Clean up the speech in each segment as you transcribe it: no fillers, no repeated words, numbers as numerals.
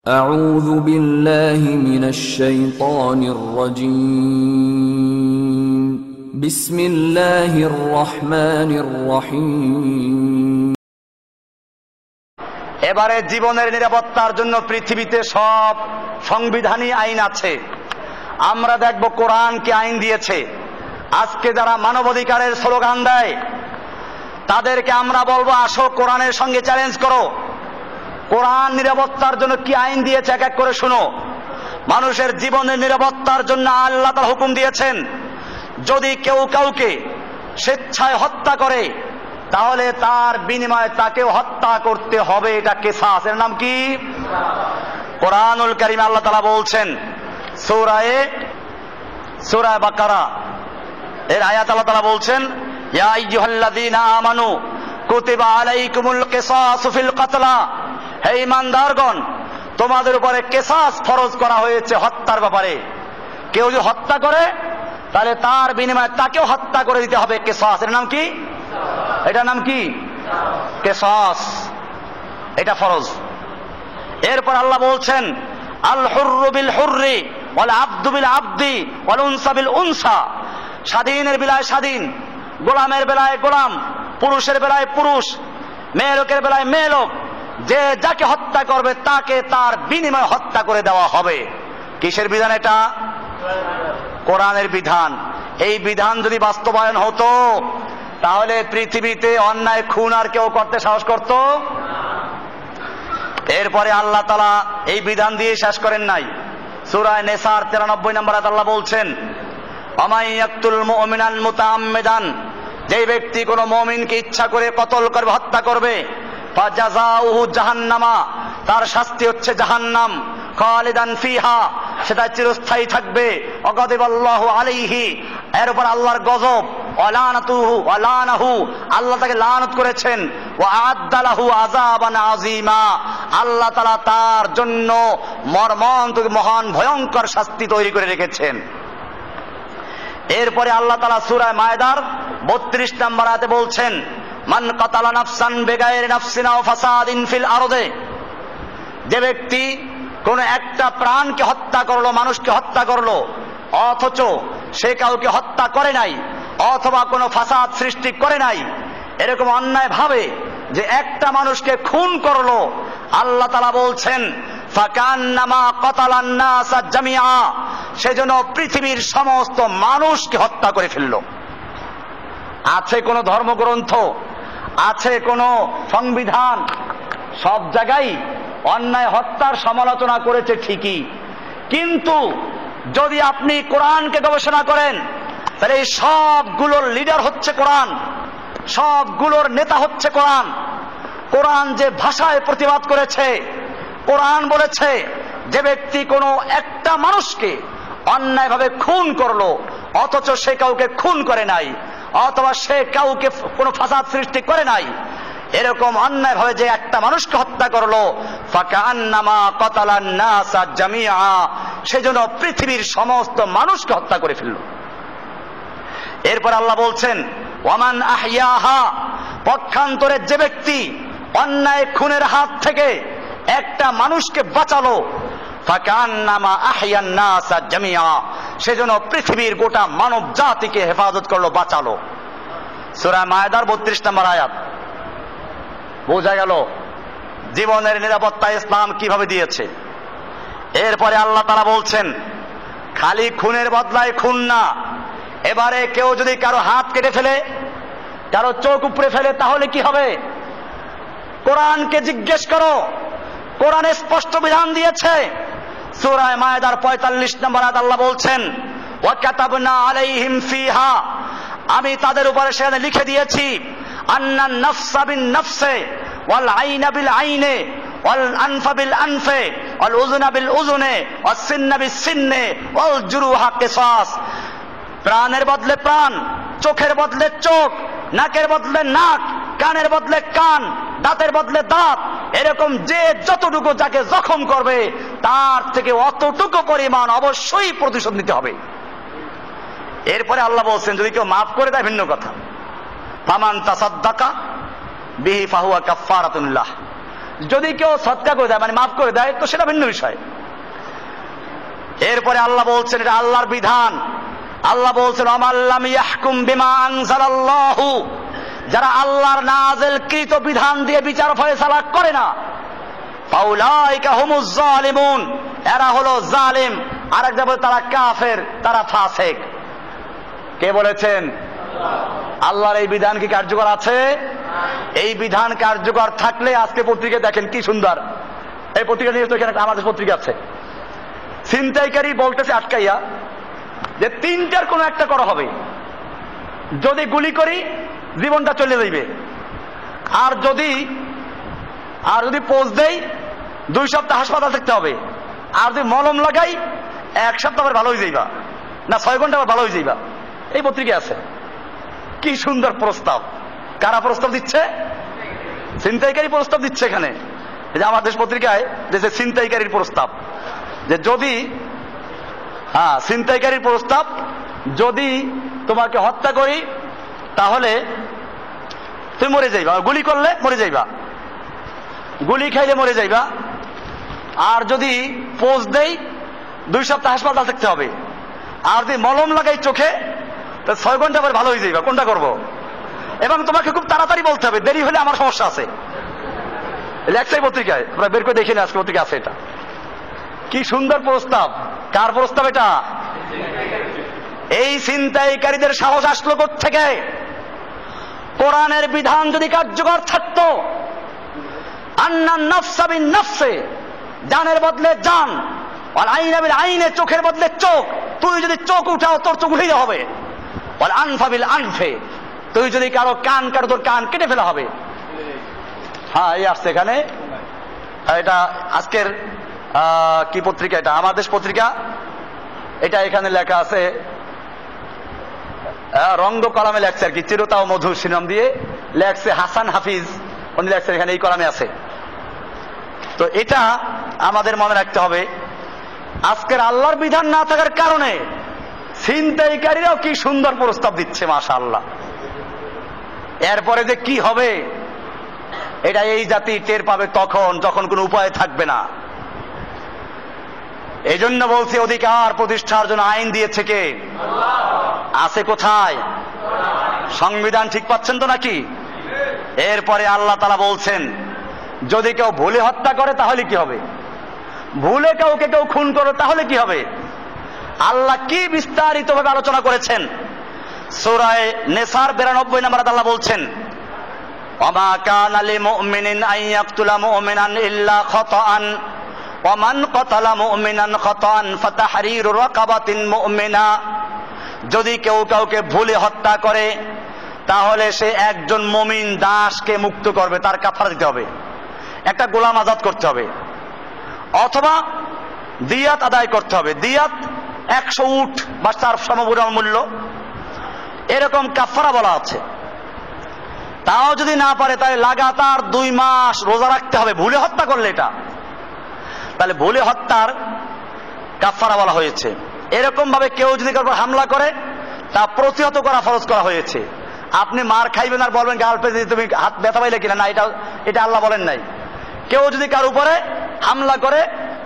أعوذ بالله من الشيطان الرجيم بسم الله الرحمن الرحيم এবারে জীবনের নিরাপত্তার জন্য পৃথিবীতে সব সংবিধানই আইন আছে। আমরা দেখব কোরআন কি আইন দিয়েছে। আজকে যারা মানবাধিকারের স্লোগান দেয় তাদেরকে আমরা বলবো, আসো কোরআনের সঙ্গে চ্যালেঞ্জ করো। কোরআন নিরাপত্তার জন্য কি আইন দিয়েছে এক এক করে শুনো। মানুষের জীবনের নিরাপত্তার জন্য আল্লাহ তাআলা হুকুম দিয়েছেন, যদি কেউ কাউকে স্বেচ্ছায় হত্যা করে তাহলে তার বিনিময়ে তাকেও হত্যা করতে হবে। এটা কিসাস, এর নাম কি? কোরআনুল কারীমে আল্লাহ তাআলা বলছেন সূরা বাকারা এর আয়াত আল্লাহ তাআলা বলছেন, ইয়া আইয়ুহাল্লাযীনা আমানু কুতিবা আলাইকুমুল কিসাসু ফিল কাতলা, হে ঈমানদারগণ তোমাদের উপরে কিসাস ফরজ করা হয়েছে হত্যার ব্যাপারে। কেউ যদি হত্যা করে তাহলে তার বিনিময়ে তাকেও হত্যা করে দিতে হবে। কিসাস, এর নাম কি? এটার নাম কি? কিসাস, এটা ফরজ। এরপর আল্লাহ বলছেন, আল হুররু বিল হুররি ওয়াল আবদু বিল আবদি ওয়াল উনসা বিল উনসা, স্বাধীনের বেলায় স্বাধীন, গোলামের বেলায় গোলাম, পুরুষের বেলায় পুরুষ, মেয়ে লোকের বেলায় মেয়ে লোক, যে যাকে হত্যা করবে তাকে তার বিনিময়ে হত্যা করে দেওয়া হবে। কিসের বিধান এটা? কোরআনের বিধান। এই বিধান যদি বাস্তবায়ন হতো তাহলে পৃথিবীতে অন্যায় খুন আর কেউ করতে সাহস করত? এরপরে আল্লাহ তাআলা এই বিধান দিয়ে শেষ করেন নাই। সূরা নিসার 93 নম্বর আয়াত আল্লাহ বলছেন, ওমাই ইয়াকতুল মুমিনান মুতাআম্মিদান, যে ব্যক্তি কোনো মুমিনকে ইচ্ছা করে কতল করবে, হত্যা করবে, ফাজাযাউহু জাহান্নামা, তার শাস্তি হচ্ছে জাহান্নাম, খালিদান ফিহা, সেটা চিরস্থায়ী থাকবে, ওয়াগাদিবাল্লাহু আলাইহি, এর উপর আল্লাহর গজব, ওয়ালানাতুহু ওয়ালানাহু, আল্লাহ তাকে লানত করেছেন, ওয়া আ'আদ্দা লাহু আযাবান আযীমা, আল্লাহ তাআলা তার জন্য মর্মন্তুদ মহান ভয়ঙ্কর শাস্তি তৈরি করে রেখেছেন। এরপরে আল্লাহ তাআলা সূরা মায়েদার 32 নম্বর আয়াতে বলছেন, মান কাতালা নাফসান বিগাইরি নাফসিন আও ফাসাদিন ফিল আরদে, যে ব্যক্তি কোন একটা প্রাণকে হত্যা করলো, মানুষকে হত্যা করলো, অথচ সে কাউকে হত্যা করে নাই অথবা কোনো ফাসাদ সৃষ্টি করে নাই, এরকম অন্যায় ভাবে যে একটা মানুষকে খুন করলো, আল্লাহ তাআলা বলছেন ফাকান্নামা কাতালান নাসা জামিআ, সেজন্য পৃথিবীর সমস্ত মানুষকে হত্যা করে ফেললো। আছে কোন ধর্মগ্রন্থ, আছে কোন সংবিধান, সব জায়গায় অন্যায় হত্যার সমালোচনা করেছে ঠিকই, কিন্তু যদি আপনি কোরআনকে গবেষণা করেন তাহলে এই সবগুলোর লিডার হচ্ছে কোরআন, সবগুলোর নেতা হচ্ছে কোরআন। কোরআন যে ভাষায় প্রতিবাদ করেছে, কোরআন বলেছে যে ব্যক্তি কোনো একটা মানুষকে অন্যায়ভাবে খুন করলো অথচ সে কাউকে খুন করে নাই অথবা সে কাউকে কোনো ফাসাদ সৃষ্টি করে নাই, এরকম অন্যায় ভাবে যে একটা মানুষকে হত্যা করলো, ফাকান্নামা কাতালান নাসা জামিআ, সেজন্য পৃথিবীর সমস্ত মানুষকে হত্যা করে ফেলল। এরপর আল্লাহ বলছেন, ওয়ামান আহইয়াহা, পক্ষান্তরে যে ব্যক্তি অন্যায় খুনের হাত থেকে একটা মানুষকে বাঁচালো, ফাকান্নামা আহইয়ান নাসা জামিআ, সেজন্য পৃথিবীর গোটা মানব জাতিকে হেফাজত করলো, বাঁচালো। সূরা মায়েদার 32 নম্বর আয়াত। বোঝা গেল জীবনের নিরাপত্তা ইসলাম কিভাবে দিয়েছে। এরপরে আল্লাহ তাআলা বলছেন, খালি খুনের বদলায় খুন না, এবারে কেউ যদি কারো হাত কেটে ফেলে, কারো চোখ উপড়ে ফেলে, তাহলে কি হবে? কোরআনকে জিজ্ঞেস করো, কোরআনে স্পষ্ট বিধান দিয়েছে। সূরা মায়েদার 45 নম্বর আয়াত আল্লাহ বলছেন, ওয়া কাতাবনা আলাইহিম ফিহা, আমি তাদের উপরে সেখানে লিখে দিয়েছি, আন্নান নাফসা বিন নাফসে ওয়াল আইনা বিল আইনে ওয়াল আনফা বিল আনফে ওয়াল উযুনা বিল উযুনে ওয়াস সিন্না বিস সিন্নে ওয়াল জুরুহা কিসাস, প্রাণের বদলে প্রাণ, চোখের বদলে চোখ, নাকের বদলে নাক, কানের বদলে কান, দাঁতের বদলে দাঁত, এরকম যে যতটুকু যাকে জখম করবে তার থেকে অতটুকু পরিমাণ অবশ্যই প্রতিশোধ নিতে হবে। এরপরে আল্লাহ বলছেন, যদি কেউ মাফ করে দেয় ভিন্ন কথা, ফামান তাসাদ্দাকা বিহি ফাহুয়া কাফফারাতুন লাহ, যদি কেউ সদকা করে দেয় মানে মাফ করে দেয় তো সেটা ভিন্ন বিষয়। এরপরে আল্লাহ বলছেন এটা আল্লাহর বিধান। আল্লাহ বলছেন আমাল্লাম ইয়াহকুম বিমা আনজালাল্লাহু, যারা আল্লাহর নাযিলকৃত বিধান দিয়ে বিচার ফয়সালা করে না, ফাউলাইকা হুমুজ জালিমুন, এরা হলো জালিম। আর এক জায়গায় তারা কাফের, তারা ফাসিক। কে বলেছেন? আল্লাহর এই বিধান কি কার্যকর আছে? এই বিধান কার্যকর থাকলে আজকে পত্রিকা দেখেন কি সুন্দর, এই পত্রিকা নিয়ে তো এখানে আমাদের পত্রিকা আছে, ছিনতাইকারী বলতেছে আটকাইয়া যে তিনটার কোনো একটা করা হবে, যদি গুলি করি জীবনটা চলে যাইবে, আর যদি পোজ দেই 2 সপ্তাহ হাসপাতাল থাকতে হবে, আর যদি মলম লাগাই 1 সপ্তাহ ভালো হয়ে যাইবা, না 6 ঘন্টা ভালো হয়ে যাইবা। এই পত্রিকা আছে। কি সুন্দর প্রস্তাব! কারা প্রস্তাব দিচ্ছে? ছিনতাইকারী প্রস্তাব দিচ্ছে এখানে। এই যে আমার দেশ পত্রিকায় যে ছিনতাইকারীর প্রস্তাব, যে যদি ছিনতাইকারীর প্রস্তাব, যদি তোমাকে হত্যা করি তাহলে তুমি মরে যাইবা, গুলি করলে মরে যাইবা, গুলি খাইলে মরে যাইবা, আর যদি পোজ দেই 2 সপ্তাহ হাসপাতাল থাকতে হবে, আর যদি মলম লাগাই চোখে তো 6 ঘন্টা পরে ভালো হয়ে যাইবা। কোনটা করব? এবং তোমাকে খুব তাড়াতাড়ি বলতে হবে, দেরি হলে আমার সমস্যা আছে। লেখসাই পত্রিকায় আমরা বের করে দেখি না, আজকে পত্রিকা আছে। এটা কি সুন্দর প্রস্তাব! কার প্রস্তাব এটা? এই ছিনতাইকারীদের সাহস আসলো কোত্থেকে? কোরআনের বিধান যদি কার্যকর থাকতো, আন্নান নাফসা বিন নাফসে, জানের বদলে জান, আর আইনা বিল আইনে, চোখের বদলে চোখ। তুই যদি চোখ উঠাও তোর চোখ উঠেই হবে। আর আনফা বিল আনফে, তুই যদি কারো কান কাটো তোর কান কেটে ফেলা হবে। এই আসছে এখানে, এটা আজকের কি পত্রিকা? এটা আমার দেশ পত্রিকা। এটা এখানে লেখা আছে, রঙ্গ কলামে লেখছে আর কি, চিরতা ও মধুর শিরোনাম দিয়ে লেখছে হাসান হাফিজ, উনি লেখছেন এখানে, এই কলামে আছে। তো এটা আমাদের মনে রাখতে হবে, আজকের আল্লাহর বিধান না থাকার কারণে ছিনতাইকারীরাও কি সুন্দর প্রস্তাব দিচ্ছে, মাশাআল্লাহ। এরপরে যে কি হবে এটা এই জাতি টের পাবে তখন, যখন কোনো উপায় থাকবে না। এই জন্য বলছি, অধিকার প্রতিষ্ঠার জন্য আইন দিয়েছে কে? আছে কোথায়? সংবিধান ঠিক পাচ্ছেন তো নাকি? এরপরে আল্লাহ তাআলা বলছেন, যদি কেউ ভুলে হত্যা করে তাহলে কি হবে? ভুলে কাউকে কেউ খুন করে তাহলে কি হবে? আল্লাহ কি বিস্তারিতভাবে আলোচনা করেছেন। সূরা নিসার 92 নম্বর আল্লাহ বলছেন, ওয়ামা কানা লিমুমিনিন আন ইয়াকতুলা মুমিনান ইল্লা খাতাআন ওয়া মান কাতালা মুমিনান খাতাআন ফাতাহরিরু রাকাবাতিন মুমিনা। যদি কেউ কাউকে ভুলে হত্যা করে তাহলে সে একজন মুমিন দাসকে মুক্ত করবে, তার কাফারা দিতে হবে, একটা গোলাম আজাদ করতে হবে, অথবা দিয়াত আদায় করতে হবে। দিয়াত 100 উট বা তার সমমূল্য, এরকম কাফারা বলা আছে। তাও যদি না পারে তাহলে লাগাতার 2 মাস রোজা রাখতে হবে, ভুলে হত্যা করলে। এটা তাহলে ভুলে হত্যার কাফারা বলা হয়েছে। এরকম ভাবে কেউ যদি কারোর উপর হামলা করে তা প্রতিহত করা ফরজ করা হয়েছে। আপনি মার খাইবেন আর বলবেন গালপে তুমি হাত ব্যথা পাইলে কিনা, না, এটা আল্লাহ বলেন নাই। কেউ যদি কারোর উপরে হামলা করে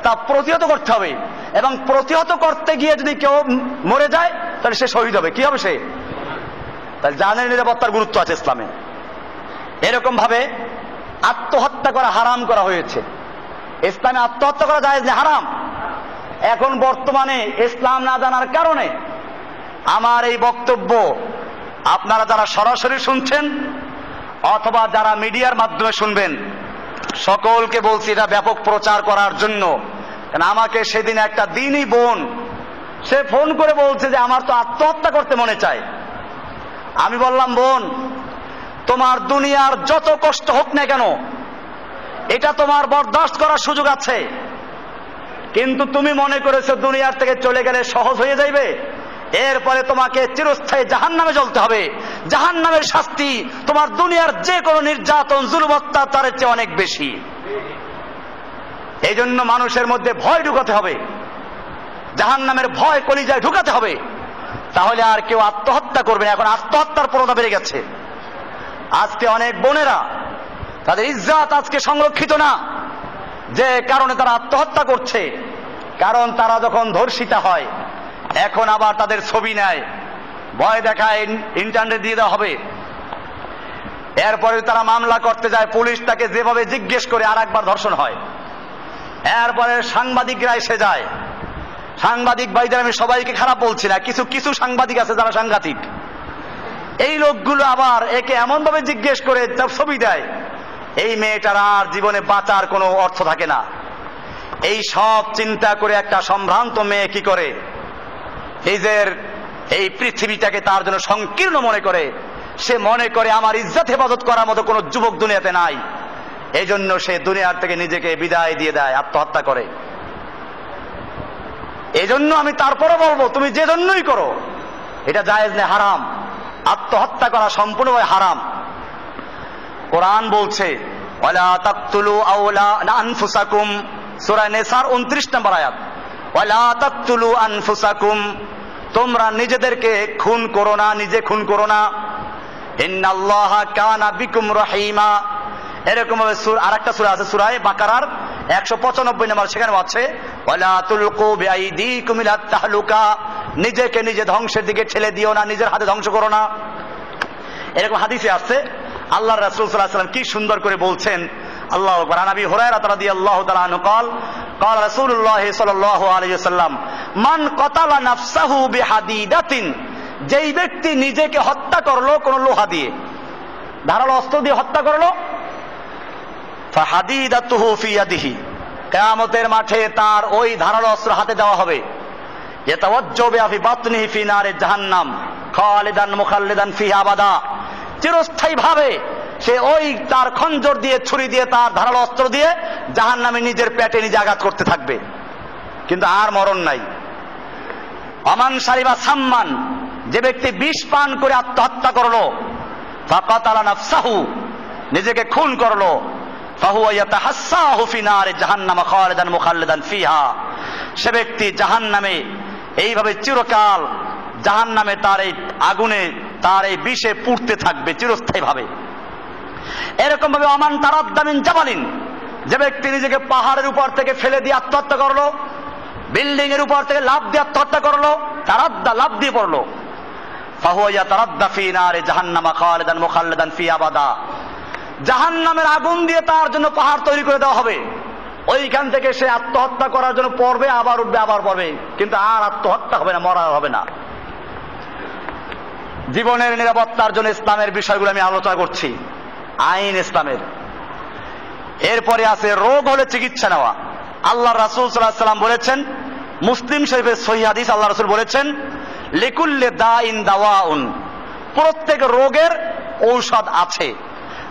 তা প্রতিহত করতে হবে, এবং প্রতিহত করতে গিয়ে যদি কেউ মরে যায় তাহলে সে শহীদ হবে। কি হবে সে? তাহলে জানের নিরাপত্তার গুরুত্ব আছে ইসলামে। এরকম ভাবে আত্মহত্যা করা হারাম করা হয়েছে। ইসলামে আত্মহত্যা করা জায়েজ না, হারাম। এখন বর্তমানে ইসলাম না জানার কারণে আমার এই বক্তব্য আপনারা যারা সরাসরি শুনছেন অথবা যারা মিডিয়ার মাধ্যমে শুনবেন, সকলকে বলছি এটা ব্যাপক প্রচার করার জন্য। কারণ আমাকে সেদিন একটা দিনই বোন, সে ফোন করে বলছে যে আমার তো আত্মহত্যা করতে মনে চায়। আমি বললাম, বোন, তোমার দুনিয়ার যত কষ্ট হোক না কেন এটা তোমার বরদাস্ত করার সুযোগ আছে, কিন্তু তুমি মনে করেছো দুনিয়ার থেকে চলে গেলে সহজ হয়ে যাইবে, এরপরে তোমাকে চিরস্থায়ী জাহান্নামে জ্বলতে হবে। জাহান্নামের শাস্তি তোমার দুনিয়ার যে কোনো নির্যাতন জুলুম অত্যাচারের চেয়ে অনেক বেশি। এই জন্য মানুষের মধ্যে ভয় ঢুকাতে হবে, জাহান্নামের ভয় কলিজায় ঢুকাতে হবে, তাহলে আর কেউ আত্মহত্যা করবে না। এখন আত্মহত্যার প্রবণতা বেড়ে গেছে। আজকে অনেক বোনেরা তাদের ইজ্জত আজকে সংরক্ষিত না। যে কারণে তারা আত্মহত্যা করছে, কারণ তারা যখন ধর্ষিতা হয় এখন আবার তাদের ছবি নেয়, ভয় দেখায় ইন্টারনেট দিয়ে দেওয়া হবে। এরপরে তারা মামলা করতে যায়, পুলিশ তাকে যেভাবে জিজ্ঞেস করে আর একবার ধর্ষণ হয়। এরপরে সাংবাদিকরা এসে যায়। সাংবাদিক ভাইদের আমি সবাইকে খারাপ বলছি না, কিছু কিছু সাংবাদিক আছে যারা সাংঘাতিক। এই লোকগুলো আবার একে এমন ভাবে জিজ্ঞেস করে ছবি দেয়, এই মেয়েটার আর জীবনে বাঁচার কোনো অর্থ থাকে না। এই সব চিন্তা করে একটা সম্ভ্রান্ত মেয়ে কি করে নিজের এই পৃথিবীটাকে তার জন্য সংকীর্ণ মনে করে। সে মনে করে আমার ইজ্জত হেফাজত করার মতো কোনো যুবক দুনিয়াতে নাই, এই জন্য সে দুনিয়ার থেকে নিজেকে বিদায় দিয়ে দেয়, আত্মহত্যা করে। এই জন্য আমি তারপরও বলবো, তুমি যে জন্যই করো এটা জায়েজ নেই, হারাম। আত্মহত্যা করা সম্পূর্ণভাবে হারাম। কোরআন বলছে ওয়ালা তাকতুলু আনফুসাকুম, সূরা নিসার 29 নম্বর আয়াত, ওয়ালা তাকতুলু আনফুসাকুম, তোমরা নিজেদেরকে খুন করো না, নিজে খুন করো না। ইন্নাল্লাহা কানা বিকুম রহিমা, এরকম ভাবে আরেকটা সূরা আছে সূরা বাকারার 195 নম্বর, সেখানে আছে ওয়ালা তুলকু বিআইদিকুম ইলা তাহলুকা, নিজেকে নিজে ধ্বংসের দিকে ঠেলে দিও না, নিজের হাতে ধ্বংস করো না। এরকম হাদিসে আছে। আল্লাহর রাসূল সাল্লাল্লাহু আলাইহি ওয়াসাল্লাম কি সুন্দর করে বলছেন। আল্লাহু আকবার। নবী হুরায়রা রাদিয়াল্লাহু তাআলা আনহু قال قال রাসূলুল্লাহ সাল্লাল্লাহু আলাইহি ওয়াসাল্লাম মান কাতালা নাফসাহু বিহাদিদাতিন, যেই ব্যক্তি নিজেকে হত্যা করলো কোন লোহা দিয়ে, ধারালো অস্ত্র দিয়ে হত্যা করলো, ফাহাদিদাতুহু ফি ইয়াদিহি, কিয়ামতের মাঠে তার ওই ধারালো অস্ত্র হাতে দেওয়া হবে। ইয়াতাওয়াজ্জাহু বিহি বাতনিহি ফি নারে জাহান্নাম খালিদান মুখাল্লিদান ফিহা আবাদা, চিরস্থায়ী ভাবে সে ওই তার খঞ্জর দিয়ে, ছুরি দিয়ে, তার ধারালো অস্ত্র দিয়ে জাহান্নামে নিজের পেটে নিজে আঘাত করতে থাকবে, কিন্তু আর মরণ নাই। আমান শারিবা সাম্মান, যে ব্যক্তি বিষ পান করে আত্মহত্যা করলো, ফাকাতালা নাফসাহু, নিজেকে খুন করলো, ফাহুয়া ইয়াতাহাসসাহু ফি নারে জাহান্নাম খালিদান মুখাল্লিদান ফিহা, সে ব্যক্তি জাহান্নামে এইভাবে চিরকাল জাহান্নামে তার এই আগুনে, তার এই বিষে পুড়তে থাকবে চিরস্থায়ী ভাবে। এরকম ভাবে আমান তারাদ্দা মিন জাবালিন, যে ব্যক্তি নিজেকে পাহাড়ের উপর থেকে ফেলে দিয়ে আত্মহত্যা করলো, বিল্ডিং এর উপর থেকে লাফ দিয়ে আত্মহত্যা করলো, তারাদ্দা লাফ দিয়ে পড়লো, ফাহুয়া ইয়াতারাদ্দা ফি নারে জাহান্নাম খালিদান মুখাল্লিদান ফিহা আবাদা, জাহান্নামের আগুন দিয়ে তার জন্য পাহাড় তৈরি করে দেওয়া হবে। ওইখান থেকে সে আত্মহত্যা করার জন্য পড়বে, আবার উঠবে, আবার পড়বে, কিন্তু আর আত্মহত্যা হবে না, মরা হবে না। জীবনের নিরাপত্তার জন্য ইসলামের বিষয়গুলো আমি আলোচনা করছি, আইন ইসলামের। এরপরে আছে রোগ হলে চিকিৎসা নেওয়া। আল্লাহ রাসূল সাল্লাল্লাহু আলাইহি ওয়াসাল্লাম বলেছেন, মুসলিম শরীফের সহিহ হাদিস, আল্লাহ রাসূল বলেছেন লিকুল্লি দাইন দাওয়াউন, প্রত্যেক রোগের ঔষধ আছে।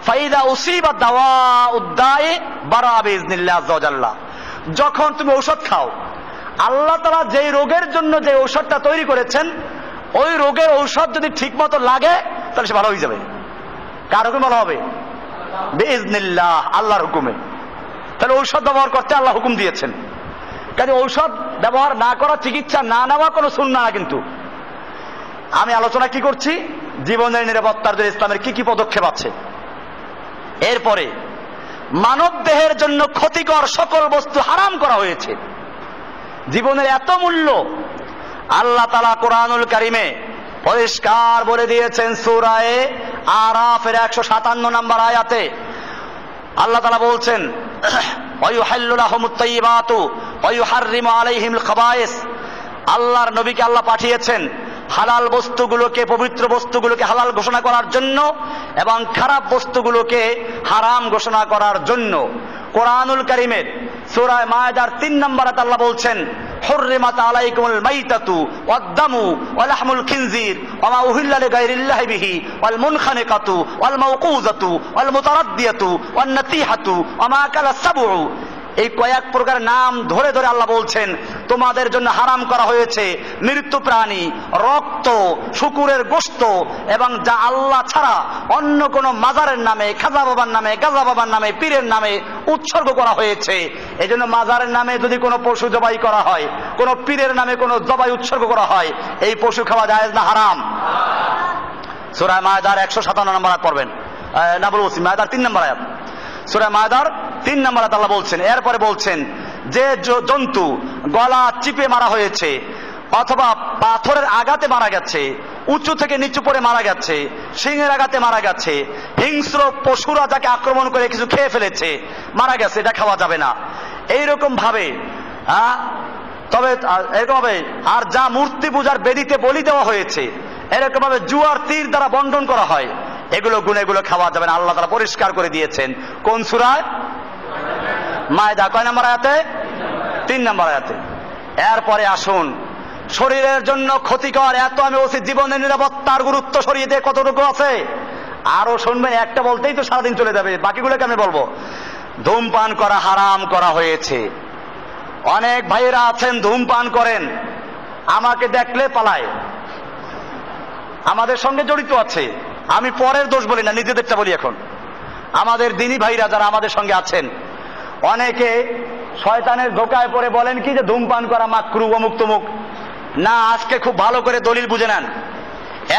ফাইদা উসিবা দাওয়াউদ দাই বারা বিইজনিল্লাহ আযজা ওয়া জাল্লা, যখন তুমি ঔষধ খাও, আল্লাহ তাআলা যেই রোগের জন্য যে ঔষধটা তৈরি করেছেন, ওই রোগের ঔষধ যদি ঠিক মতো লাগে তাহলে সে ভালো হয়ে যাবে। কার হুকুমে ভালো হবে? বিইজনিল্লাহ, আল্লাহর হুকুমে। তাহলে ঔষধ ব্যবহার করতে আল্লাহ হুকুম দিয়েছেন। কাজে ঔষধ ব্যবহার না করা, চিকিৎসা না নেওয়া কোনো সুন্নাহ না। কিন্তু আমি আলোচনা কি করছি, জীবনের নিরাপত্তার জন্য ইসলামের কি কি পদক্ষেপ আছে। এরপরে মানব দেহের জন্য ক্ষতিকর সকল বস্তু হারাম করা হয়েছে। জীবনের এত মূল্য আল্লাহ তাআলা কোরআনুল কারীমে পরিষ্কার বলে দিয়েছেন। সূরা আরাফের 157 নম্বর আয়াতে আল্লাহ তাআলা বলছেন, ওয়ায়ুহাল্লু লাহুমুত তাইয়্যিবাতু ওয়া ইউহাররিমু আলাইহিমুল খাবায়েস, আল্লাহর নবীকে আল্লাহ পাঠিয়েছেন হালাল বস্তুগুলোকে, পবিত্র বস্তুগুলোকে হালাল ঘোষণা করার জন্য এবং খারাপ বস্তুগুলোকে হারাম ঘোষণা করার জন্য। কোরআনুল কারীমের সূরা মায়েদার 3 নম্বর আয়াতে আল্লাহ বলছেন, হুররিমাত আলাইকুমুল মাইতাতু ওয়াদ-দামু ওয়া লাহমুল খিনজির ওয়া মা উহিল্লা লিগাইরিল্লাহি বিহি ওয়াল মুনখানিকাতু ওয়াল মাওকুযাতু ওয়াল মুতারাদ্দিয়াতু ওয়ান নাতিহাতু ওয়া মা আকালা সাবউ। এই কয়েক প্রকার নাম ধরে ধরে আল্লাহ বলছেন তোমাদের জন্য হারাম করা হয়েছে মৃত্যু প্রাণী, রক্ত, শুকুরের গোশত এবং যা আল্লাহ ছাড়া অন্য কোন মাজারের নামে, খাজা বাবার নামে, গাজা বাবার নামে, পীরের নামে উৎসর্গ করা হয়েছে। এই জন্য মাজারের নামে যদি কোনো পশু জবাই করা হয়, কোনো পীরের নামে কোনো জবাই উৎসর্গ করা হয়, এই পশু খাওয়া জায়েজ না হারাম? সূরা মায়েদার 157 নম্বর আয়াত পড়বেন, না বলছি মায়েদার 3 নম্বর আয়াত। সূরা মায়দার 3 নম্বর আয়াতে আল্লাহ বলছেন। এরপরে বলছেন যে জন্তু গলা চিপে মারা হয়েছে অথবা পাথরের আঘাতে মারা গেছে, উঁচু থেকে নিচু পড়ে মারা গেছে, সিংহের আঘাতে মারা গেছে, হিংস্র পশুরা যাকে আক্রমণ করে কিছু খেয়ে ফেলেছে মারা গেছে, এটা খাওয়া যাবে না। এইরকম ভাবে তবে এরকম ভাবে আর যা মূর্তি পূজার বেদিতে বলি দেওয়া হয়েছে, এরকম ভাবে জুয়ার তীর দ্বারা বন্টন করা হয়, এগুলো গুণে এগুলো খাওয়া যাবে না। আল্লাহ তাআলা পরিষ্কার করে দিয়েছেন। কোন সূরায়? মায়দা কয় নম্বর আয়াতে? 3 নম্বর আয়াতে। এরপরে আসুন, শরীরের জন্য ক্ষতিকর এত আমি বলছি, জীবনের নিরাপত্তার গুরুত্ব সরিয়ে দিয়ে কতটুকু আছে আরো শুনবেন। একটা বলতেই তো সারাদিন চলে যাবে, বাকিগুলোকে আমি বলবো। ধূমপান করা হারাম করা হয়েছে। অনেক ভাইয়েরা আছেন ধূমপান করেন, আমাকে দেখলে পালায়, আমাদের সঙ্গে জড়িত আছে। আমি পরের দোষ বলি না, নিজেদেরটা বলি। এখন আমাদের দিনী ভাইরা যারা আমাদের সঙ্গে আছেন, অনেকে শয়তানের ধোকায় পড়ে বলেন কি যে ধূমপান করা মাকরুহ অমুক তমুক। না, আজকে খুব ভালো করে দলিল বুঝে নেন।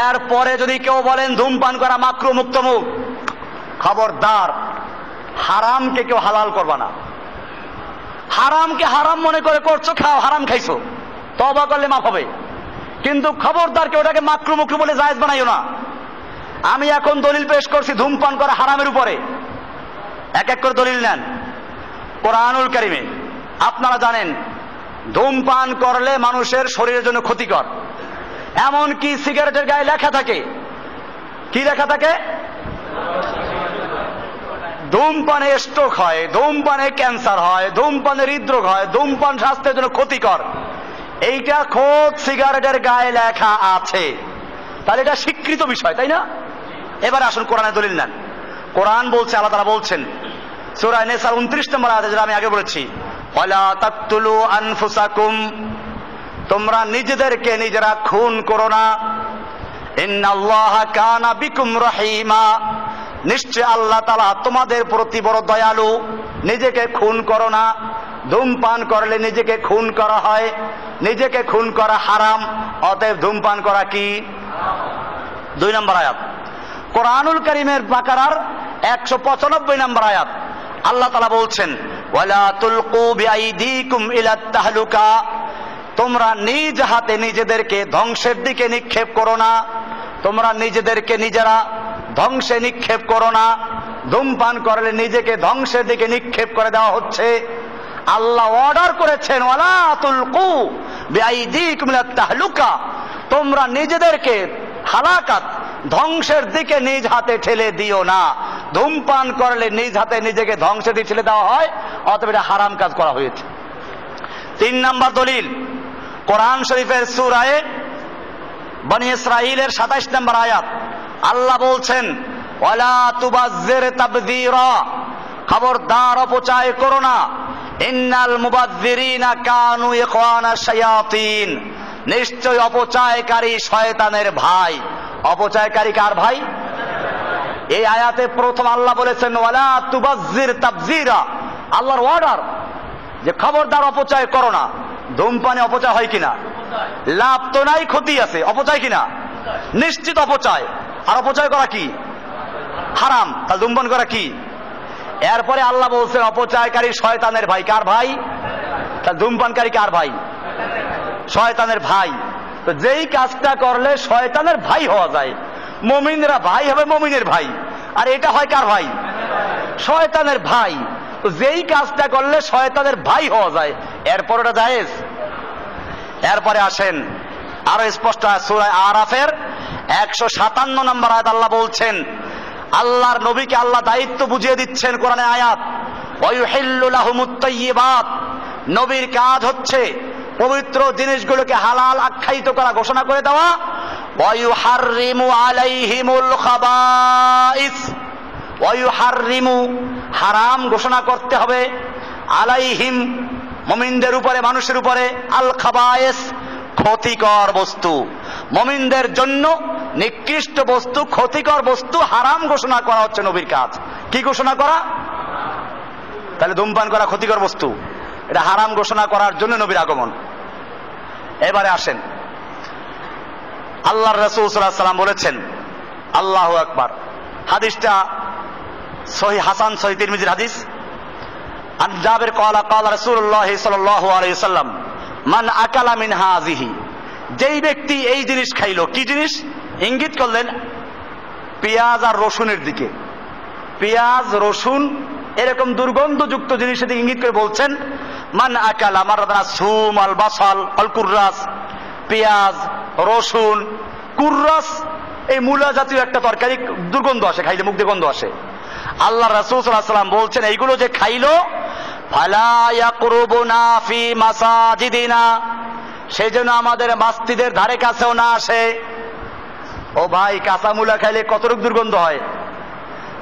এরপরে যদি কেউ বলেন ধূমপান করা মাকরুহ অমুক তমুক, খবরদার, হারামকে কেউ হালাল করবা না। হারামকে হারাম মনে করে করছো, খাও, হারাম খাইছো, তওবা করলে মাফ হবে। কিন্তু খবরদার কেউ ওটাকে মাকরুহ মুকরুহ বলে জায়েজ বানাইও না। আমি এখন দলিল পেশ করছি ধূমপান করা হারামের উপরে, এক এক করে দলিল নেন। কোরআনুল কারীমে আপনারা জানেন ধূমপান করলে মানুষের শরীরের জন্য ক্ষতিকর। এমন কি সিগারেটের গায়ে লেখা থাকে, কি লেখা থাকে? ধূমপানে স্ট্রোক হয়, ধূমপানে ক্যান্সার হয়, ধূমপানে হৃদরোগ হয়, ধূমপান স্বাস্থ্যের জন্য ক্ষতিকর। এইটা খোদ সিগারেটের গায়ে লেখা আছে, তাহলে এটা স্বীকৃত বিষয়, তাই না? এবারে আসুন কোরআনের দলিল নেন। কোরআন বলছে, আল্লাহ তাআলা বলছেন সূরা নিসার 29 নম্বর আয়াতে, যেটা আমি আগে বলেছি, ওয়ালা তাকতুলু আনফুসাকুম, তোমরা নিজেদেরকে নিজেরা খুন করো না। ইন্নাল্লাহা কানা বিকুম রহিমা, নিশ্চয় আল্লাহ তাআলা তোমাদের প্রতি বড় দয়ালু। নিজেকে খুন করো না। ধূমপান করলে নিজেকে খুন করা হয়, নিজেকে খুন করা হারাম, অতএব ধূমপান করা কি? 2 নম্বর আয়াত কোরআনুল কারীমের বাকারার 195 নম্বর আয়াত, আল্লাহ তাআলা বলছেন ওয়ালা তুলকু বিআইদিকুম ইলাত তাহলুকা, তোমরা নিজ হাতে নিজেদেরকে ধ্বংসের দিকে নিক্ষেপ করো না। তোমরা নিজেদেরকে নিজেরা ধ্বংসে নিক্ষেপ করো না। ধূমপান করলে নিজেকে ধ্বংসের দিকে নিক্ষেপ করে দেওয়া হচ্ছে। আল্লাহ অর্ডার করেছেন ওয়ালা তুলকু বিআইদিকুম ইলাত তাহলুকা, তোমরা নিজেদেরকে হালাকাত, ধ্বংসের দিকে নিজ হাতে ঠেলে দিও না। ধূমপান করলে নিজ হাতে নিজেকে ধ্বংসের দিকে ঠেলে দেওয়া হয়, অতএব এটা হারাম কাজ করা হয়েছে। 3 নম্বর দলিল কোরআন শরীফের সূরা বনি ইসরাঈলের 27 নম্বর আয়াত, আল্লাহ বলছেন ওয়ালা তুবাজ্জির তাবযীরা, খবরদার অপচয় করো না। ইন্নাল মুবাজ্জিরিনা কানু ইখওয়ানা শায়াতিন, নিশ্চয় অপচয়কারী শয়তানের ভাই। অপচয়কারী কার ভাই? এই আয়াতে প্রথম আল্লাহ বলেছেন ওয়ালা তুবাজ্জির তাবযীরা, আল্লাহর অর্ডার যে খবরদার অপচয় করো না। ধূমপানে অপচয় হয় কিনা? লাভ তো নাই, ক্ষতি আছে। অপচয় কিনা? নিশ্চিত অপচয়। আর অপচয় করা কি? হারাম। তাহলে ধূমপান করা কি? এরপরে আল্লাহ বলছেন অপচয়কারী শয়তানের ভাই। কার ভাই? তাহলে ধূমপানকারী কার ভাই? শয়তানের ভাই। তো যেই কাজটা করলে শয়তানের ভাই হওয়া যায়, মুমিনরা ভাই হবে মুমিনের ভাই, আর এটা হয় কার ভাই? শয়তানের ভাই। তো যেই কাজটা করলে শয়তানের ভাই হওয়া যায়, এরপর ওটা জায়েজ। এরপরে আসেন আরো স্পষ্ট সূরা আরাফের 157 নম্বর আয়াত, আল্লাহ বলছেন, আল্লাহর নবীকে আল্লাহ দায়িত্ব বুঝিয়ে দিচ্ছেন কোরআনের আয়াত, ওয়ায়ুহিল্লু লাহুমুত তাইয়্যিবাত, নবীর কাজ হচ্ছে পবিত্র জিনিসগুলোকে হালাল আখ্যায়িত করা, ঘোষণা করে দেওয়া। ওয়ায়ুহাররিমু আলাইহিমুল খাবাইস, ওয়ায়ুহাররিমু, হারাম ঘোষণা করতে হবে, আলাইহিম, মুমিনদের উপরে, মানুষের উপরে, আল খাবায়েস, ক্ষতিকর বস্তু, মুমিনদের জন্য নিকৃষ্ট বস্তু, ক্ষতিকর বস্তু হারাম ঘোষণা করা হচ্ছে নবীর কাজ। কি ঘোষণা করা? তাহলে ধূমপান করা ক্ষতিকর বস্তু, এটা হারাম ঘোষণা করার জন্য নবীর আগমন। এবারে আসেন, আল্লাহর রাসূল সাল্লাল্লাহু আলাইহি ওয়াসাল্লাম বলেছেন, আল্লাহু আকবার, হাদিসটা সহিহ হাসান সহিহ তিরমিজির হাদিস। আন জাবের ক্বালা ক্বালা রাসূলুল্লাহ সাল্লাল্লাহু আলাইহি ওয়াসাল্লাম মান আকালা মিন হাযিহি, যেই ব্যক্তি এই জিনিস খাইলো, কি জিনিস? ইঙ্গিত করলেন পেঁয়াজ আর রসুনের দিকে। পেঁয়াজ রসুন এরকম দুর্গন্ধযুক্ত জিনিসের দিকে ইঙ্গিত করে বলছেন মান আকালা মারাদানা সুম আল বাসাল আল কুররাস, পেঁয়াজ রসুন কুররাস, এই মূলা জাতীয় একটা তরকারি দুর্গন্ধ আসে, খাইলে মুখ দিয়ে গন্ধ আসে। আল্লাহ রাসূল সাল্লাল্লাহু আলাইহি ওয়াসাল্লাম বলছেন এইগুলো যে খাইলো ফালা ইয়াকরুবুনা ফি মাসাজিদিনা, সেই জন্য আমাদের মসজিদের ধারে কাছেও না আসে। ও ভাই, কাঁচা মূলা খাইলে কতটুক দুর্গন্ধ হয়,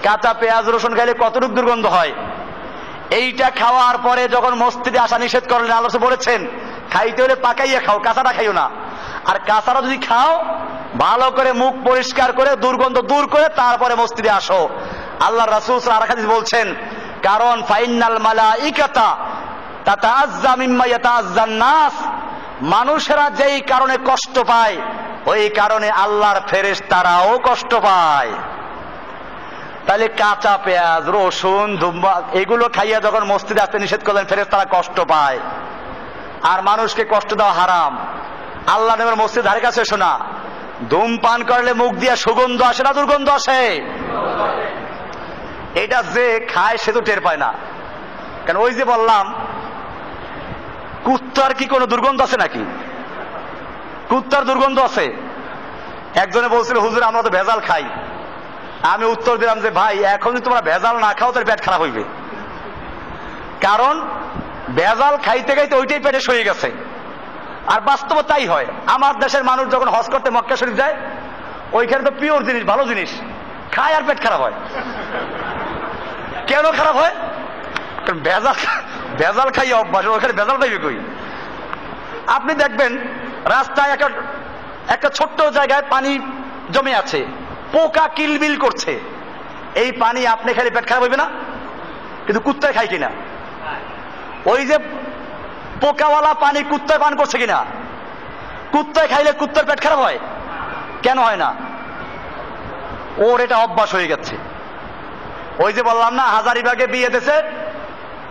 কাঁচা পেঁয়াজ রসুন খাইলে কতটুক দুর্গন্ধ হয়। এইটা খাওয়ার পরে যখন মসজিদে আসা নিষেধ করলেন, আল্লাহ বলেছেন খাইতে হলে পাকাইয়া খাও, কাঁচাটা খাইও না। আর কাঁচাটা যদি খাও ভালো করে মুখ পরিষ্কার করে দুর্গন্ধ দূর করে তারপরে মসজিদে আসো। আল্লাহ রাসূল সাল্লাল্লাহু আলাইহি ওয়াসাল্লাম বলছেন কারণ ফাইনাল মালাইকাতা তাতাআজ্জা মিম্মা ইয়াতাআজ্জান নাস, মানুষেরা যেই কারণে কষ্ট পায় ওই কারণে আল্লাহর ফেরেশতারাও কষ্ট পায়। তাহলে কাঁচা পেঁয়াজ রসুন ধূমপান এগুলো খাইয়া যখন মসজিদে আসতে নিষেধ করলেন, ফেরেশতারা কষ্ট পায়। আর মানুষকে কষ্ট দেওয়া হারাম। আল্লাহ নবীর মসজিদ ধারে কাছে এসো না। ধূমপান করলে মুখ দিয়ে সুগন্ধ আসে না দুর্গন্ধ আসে? এটা যে খায় সে তো টের পায় না। কারণ ওই যে বললাম কুত্তার কি কোনো দুর্গন্ধ আছে নাকি? কুত্তার দুর্গন্ধ আছে? একজনে বলছিল হুজুর আমরা তো ভেজাল খাই। আমি উত্তর দিলাম যে ভাই এখন যদি তোমরা ভেজাল না খাও তাহলে পেট খারাপ হইবে। কারণ ভেজাল খাইতে খাইতে ওইটাই পেটে সয়ে গেছে। আর বাস্তবে তাই হয়। আমার দেশের মানুষ যখন হজ করতে মক্কা শরীফ যায়, ওইখানে তো পিওর জিনিস ভালো জিনিস খায় আর পেট খারাপ হয়। কেন খারাপ হয়? কারণ ভেজাল খাই অভ্যাস, ওখানে ভেজাল পাইবে কই? আপনি দেখবেন রাস্তায় একটা ছোট্ট জায়গায় পানি জমে আছে, পোকা কিলবিল করছে, এই পানি আপনি খাইলে পেট খারাপ হইবে না? কিন্তু কুত্তায় খায় কিনা? ওই যে পোকাওয়ালা পানি কুত্তায় পান করছে কিনা? কুত্তায় খাইলে কুত্তার পেট খারাপ হয়? কেন হয় না? ওর এটা অভ্যাস হয়ে গেছে। ওই যে বললাম না হাজারিবাগে বিয়ে দিয়েছে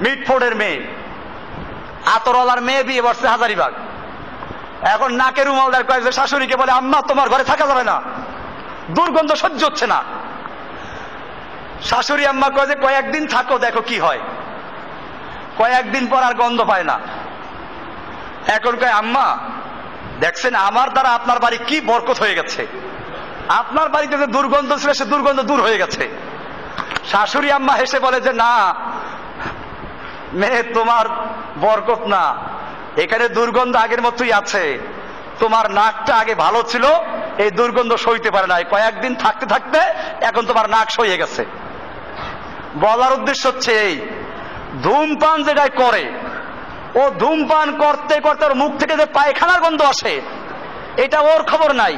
মিটফোর্ডের মেয়ে, আতরওয়ালার মেয়ে বিয়ে বসছে হাজারিবাগ। এখন নাকের রুমালদার কয়েছে শাশুড়িকে বলে আম্মা তোমার ঘরে থাকা যাবে না, দুর্গন্ধ সহ্য হচ্ছে না। শাশুড়ি আম্মা কয় যে কয়েকদিন থাকো দেখো কি হয়। কয়েকদিন পর আর গন্ধ পায় না। এখন কয় আম্মা দেখছেন আমার দ্বারা আপনার বাড়ি কি বরকত হয়ে গেছে, আপনার বাড়িতে যে দুর্গন্ধ ছিল সে দুর্গন্ধ দূর হয়ে গেছে। শাশুড়ি আম্মা হেসে বলে যে না মেয়ে তোমার বরকত না, এখানে দুর্গন্ধ আগের মতোই আছে। তোমার নাকটা আগে ভালো ছিল, এই দুর্গন্ধ সইতে পারে না, কয়েকদিন থাকতে থাকতে এখন তোমার নাক সইয়ে গেছে। বলার উদ্দেশ্য হচ্ছে এই ধূমপান যেটাই করে, ও ধূমপান করতে করতে ওর মুখ থেকে যে পায়খানার গন্ধ আসে এটা ওর খবর নাই,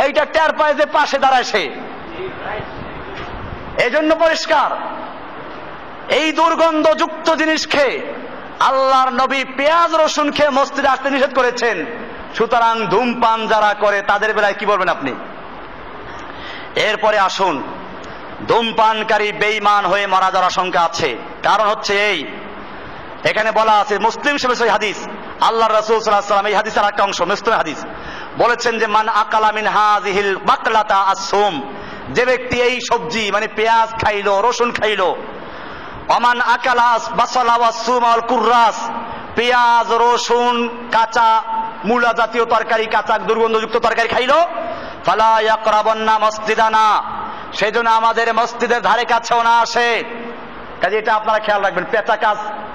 এইটা টের পায় যে পাশে দাঁড়ায় সে। এই জন্য পরিষ্কার এই দুর্গন্ধযুক্ত জিনিস খেয়ে আল্লাহর নবী পেঁয়াজ রসুন খেয়ে মসজিদে আসতে নিষেধ করেছেন। সুতরাং ধূমপান যারা করে তাদের বেলায় কি বলবেন আপনি? এরপরে আসুন, ধূমপানকারী বেঈমান হয়ে মারা যাওয়ার আশঙ্কা আছে। কারণ হচ্ছে এই, এখানে বলা আছে মুসলিম শরীফে এই হাদিস, আল্লাহ রাসূল সাল্লাল্লাহু আলাইহি ওয়াসাল্লাম এই হাদিসের একটা অংশ মুসলিম হাদিস বলেছেন যে মান আকালা মিন হাযিহিল বাকলাতা আসুম, যে ব্যক্তি এই সবজি মানে পেঁয়াজ খাইলো রসুন খাইলো, ওমান আকালা বাসালা ওয়াসুম আল কুররাস, পেঁয়াজ রসুন কাঁচা মূলা জাতীয় তরকারি কাঁচা দুর্গন্ধযুক্ত তরকারি খাইলো, ফালা ইয়াকরাবান্না মসজিদানা, সেজন্য আমাদের মসজিদের ধারে কাছেও না আসে। কাজে এটা আপনারা খেয়াল রাখবেন,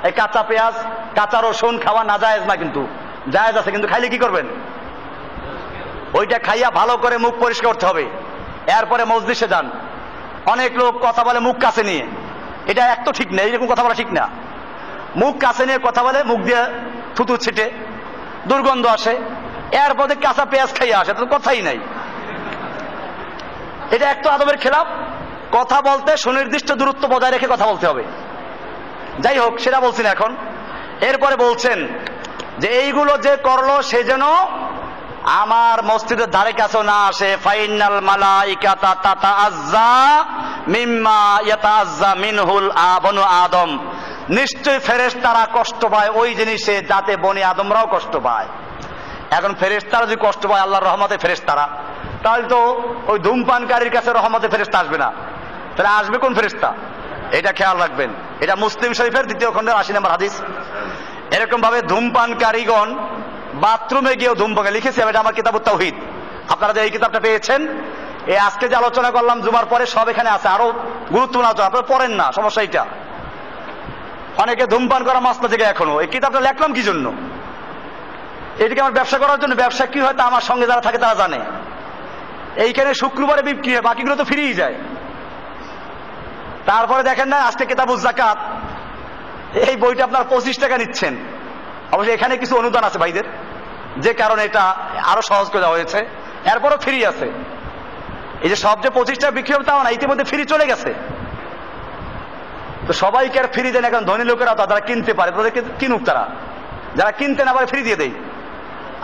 এই কাঁচা পেঁয়াজ কাঁচা রসুন খাওয়া না জায়েজ না, কিন্তু জায়েজ আছে। কিন্তু খাইলে কি করবেন? ওইটা খাইয়া ভালো করে মুখ পরিষ্কার করতে হবে, এরপরে মসজিদে যান। অনেক লোক কথা বলে মুখ কাছে নিয়ে, এটা এক তো ঠিক না, এইরকম কথা বলা ঠিক না। মুখ কাছে নিয়ে কথা বলে, মুখ দিয়ে থুতু ছিটে দুর্গন্ধ আসে, এরপরে কাঁচা পেঁয়াজ খাইয়া আসে, তো কথাই নাই। এটা এক তো আদবের খেলাফ। কথা বলতে সুনির্দিষ্ট দূরত্ব বজায় রেখে কথা বলতে হবে। যাই হোক, সেটা বলছেন এখন। এরপরে বলছেন যে এইগুলো যে করলো সে যেন আমার মসজিদের ধারে কাছেও না আসে। ফাইনাল মালাইকাতা তাতাআজ্জা মিম্মা ইয়াতাআজ্জা মিনহুল বনু আদম, নিশ্চয়ই ফেরেশতারা কষ্ট পায় ওই জিনিসে যাতে বনি আদমরাও কষ্ট পায়। এখন ফেরেশতারা যদি কষ্ট পায় আল্লাহর রহমতে ফেরেশতারা, তাহলে তো ওই ধূমপানকারীর কাছে রহমতে ফেরেশতা আসবে না, তাহলে আসবে কোন ফেরেশতা? এটা খেয়াল রাখবেন। এটা মুসলিম শরীফের 2য় খণ্ডের 80 নম্বর হাদিস। এরকম ভাবে ধূমপানকারীগণ বাথরুমে গিয়েও ধূমপান লিখেছে, এটা আমার কিতাবুত তাওহীদ। আপনারা যে এই কিতাবটা পেয়েছেন, এই আজকে যে আলোচনা করলাম জুমার পরে সব এখানে আছে, আরো গুরুত্বপূর্ণ আলোচনা, আপনারা পড়েন না, সমস্যা এটা। অনেকে ধূমপান করা মাসলা থেকে এখনো, এই কিতাবটা লিখলাম কি জন্য? এটাকে আমার ব্যবসা করার জন্য। ব্যবসা কি হয় তা আমার সঙ্গে যারা থাকে তারা জানে। এইখানে শুক্রবারে বিক্রি হয়, বাকিগুলো তো ফিরেই যায়। তারপরে দেখেন না আজকে কিতাবুজ যাকাত, এই বইটা আপনার 25 টাকা নিচ্ছেন। অবশ্যই এখানে কিছু অনুদান আছে ভাইদের, যে কারণে এটা আরো সহজ করে দেওয়া হয়েছে। এরপরও ফ্রি আছে। এই যে সব যে 25 টাকা বিক্রি হবে তাও না, ইতিমধ্যে ফ্রি চলে গেছে। তো সবাইকে আর ফ্রি দেন, এখন ধনী লোকেরা তারা কিনতে পারে, তাদেরকে কিনুক তারা, যারা কিনতে না পারে ফ্রি দিয়ে দেয়।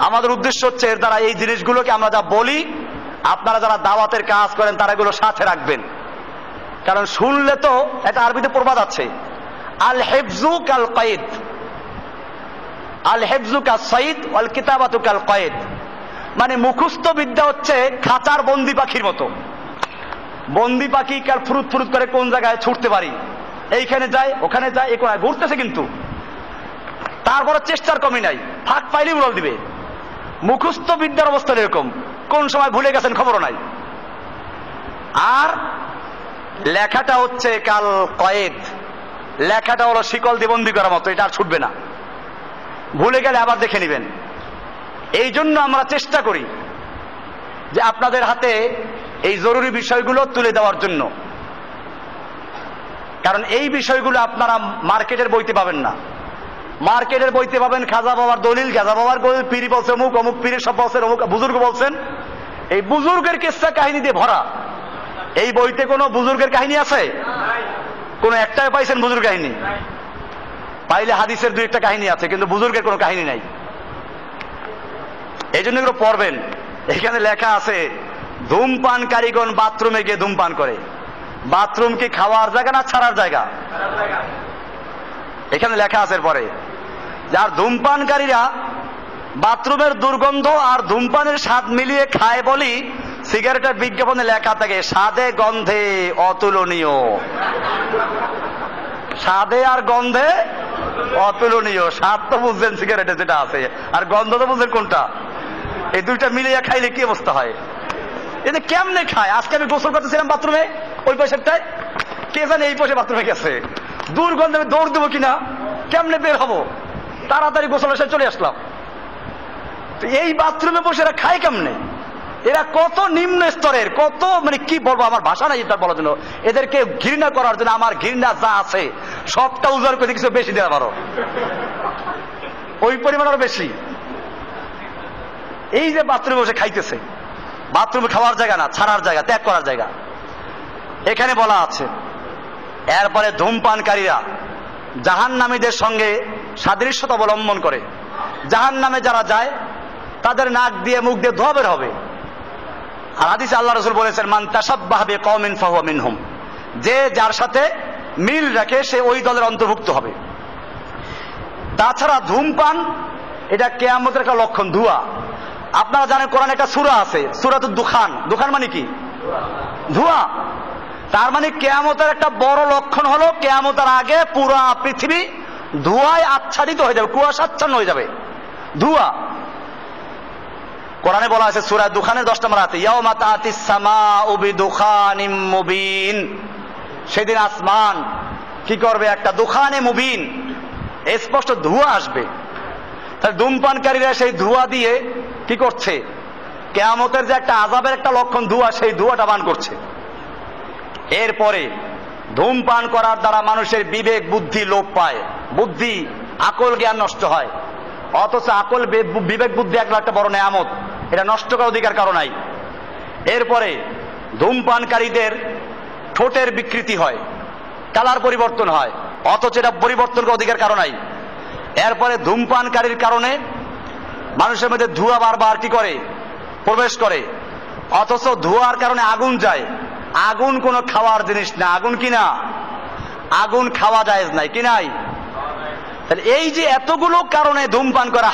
আমাদের উদ্দেশ্য হচ্ছে এর দ্বারা এই জিনিসগুলোকে আমরা যা বলি, আপনারা যারা দাওয়াতের কাজ করেন তারা এগুলো সাথে রাখবেন। কারণ শুনলে তো একটা আরবিতে প্রবাদ আছে, আল হিফজু কাল কাইদ, আল হিফজু কাল সাইদ ওয়াল কিতাবাতু কাল কাইদ। মানে মুখস্থ বিদ্যা হচ্ছে খাঁচার বন্দি পাখির মতো। বন্দি পাখি কাল ফুরুত ফুরুত করে কোন জায়গায় ছুটতে পারি, এইখানে যায় ওখানে যায়, এ কোনায় ঘুরতেছে, কিন্তু তারপরে চেষ্টার কমি নাই, ফাঁক পাইলেই উড়াল দিবে। মুখস্থ বিদ্যার অবস্থা এরকম, কোন সময় ভুলে গেছেন খবরও নাই। আর লেখাটা হচ্ছে কাল কয়েদ, লেখাটা হলো শিকল দিয়ে বন্দি করার মতো, এটা আর ছুটবে না, ভুলে গেলে আবার দেখে নেবেন। এই জন্য আমরা চেষ্টা করি যে আপনাদের হাতে এই জরুরি বিষয়গুলো তুলে দেওয়ার জন্য। কারণ এই বিষয়গুলো আপনারা মার্কেটের বইতে পাবেন না। মার্কেটের বইতে পাবেন খাজা বাবার দলিল, খাজা বাবার দলিল, পীর বলছে অমুক, অমুক পীরের সব বলছেন, অমুক বুজুর্গ বলছেন। এই বুজুর্গের কিস্সা কাহিনী দিয়ে ভরা। এই বইতে কোনো বুজুর্গের কাহিনী আছে? কোন একটাই পাইছেন বুজুর্গ কাহিনী? পাইলে হাদিসের 2-1টা কাহিনী আছে, কিন্তু বুজুর্গের কোনো কাহিনী নাই। এই জন্য এগুলো পড়বেন। এখানে লেখা আছে ধূমপানকারীগণ বাথরুমে গিয়ে ধূমপান করে। বাথরুম কি খাওয়ার জায়গা না ছাড়ার জায়গা? এখানে লেখা আছে পরে, যার ধূমপানকারীরা বাথরুমের দুর্গন্ধ আর ধূমপানের স্বাদ মিলিয়ে খায় বলি সিগারেটের বিজ্ঞাপনে লেখা থাকে স্বাদে গন্ধে অতুলনীয়। স্বাদে আর গন্ধে অতুলনীয়। স্বাদ তো বুঝছেন সিগারেটে যেটা আছে, আর গন্ধ তো বুঝছেন কোনটা। এই দুইটা মিলিয়ে খাইলে কি অবস্থা হয়? এতে কেমনে খায়? আজকে আমি গোসল করতেছিলাম বাথরুমে, ওই পাশেরটায়, কে জানে এই পাশে বাথরুমে গেছে, দুর্গন্ধে আমি দৌড় দেবো কিনা, কেমনে বের হবো, তাড়াতাড়ি গোসল এসে চলে আসলাম। তো এই বাথরুমে বসে এরা খায় কেমনে? এরা কত নিম্ন স্তরের, কত মানে কি বলবো, আমার ভাষা নাই এটা বলার জন্য। এদেরকে ঘৃণা করার জন্য আমার ঘৃণা যা আছে সবটা উজাড় করে কিছু বেশি দেওয়া পারো, ওই পরিমাণ আরো বেশি। এই যে বাথরুমে বসে খাইতেছে, বাথরুমে খাওয়ার জায়গা না, ছাড়ার জায়গা, ত্যাগ করার জায়গা, এখানে বলা আছে। এরপরে ধূমপানকারীরা জাহান্নামীদের সঙ্গে সাদৃশ্যতা অবলম্বন করে। জাহান্নামে যারা যায় তাদের নাক দিয়ে মুখ দিয়ে ধোঁয়া বের হবে। আর হাদিসে আল্লাহ রাসূল বলেছেন মান তাশাব্বাহা বিকওমিন ফাহুয়া মিনহুম, যে যার সাথে মিল রাখে সে ওই দলের অন্তর্ভুক্ত হবে। তাছাড়া ধূমপান এটা কিয়ামতের একটা লক্ষণ, ধোঁয়া। আপনারা জানেন কোরআনে একটা সূরা আছে, সূরাতুদ দুখান। দুখান মানে কি? ধোঁয়া। তার মানে কিয়ামতের একটা বড় লক্ষণ হলো কিয়ামতের আগে পুরা পৃথিবী ধোঁয়ায় আচ্ছাদিত হয়ে যাবে, কুয়াশাচ্ছন্ন হয়ে যাবে, ধোঁয়া। কোরআনে বলা আছে সূরা দুখানের 10 নম্বর আয়াতে, ইয়াউমা তাতিস সামাউ বিদুখানিম মুবিন, সেদিন আসমান কি করবে? একটা দুখানে মুবিন, স্পষ্ট ধোঁয়া আসবে। তাহলে ধূমপানকারীরা সেই ধোঁয়া দিয়ে কি করছে? কিয়ামতের যে একটা আযাবের একটা লক্ষণ ধোঁয়া, সেই ধোঁয়াটা পান করছে। এরপরে ধূমপান করার দ্বারা মানুষের বিবেক বুদ্ধি লোপ পায়, বুদ্ধি আকল জ্ঞান নষ্ট হয়। অথচ আকল বিবেক বুদ্ধি একটা বড় নেয়ামত, এটা নষ্ট করার অধিকার কারো নাই। এরপরে ধূমপানকারীদের ঠোঁটের বিকৃতি হয়, কালার পরিবর্তন হয়, অথচ এটা পরিবর্তন করার অধিকার কারো নাই। এরপরে ধূমপানকারীর কারণে মানুষের মধ্যে ধোঁয়া বারবার কি করে? প্রবেশ করে, অথচ ধোঁয়ার কারণে আগুন যায়, আগুন কোনো খাওয়ার জিনিস না, আগুন কি না, আগুন খাওয়া জায়েজ নাই, কি নাই? তাহলে এই যে এতগুলো কারণে ধূমপান করা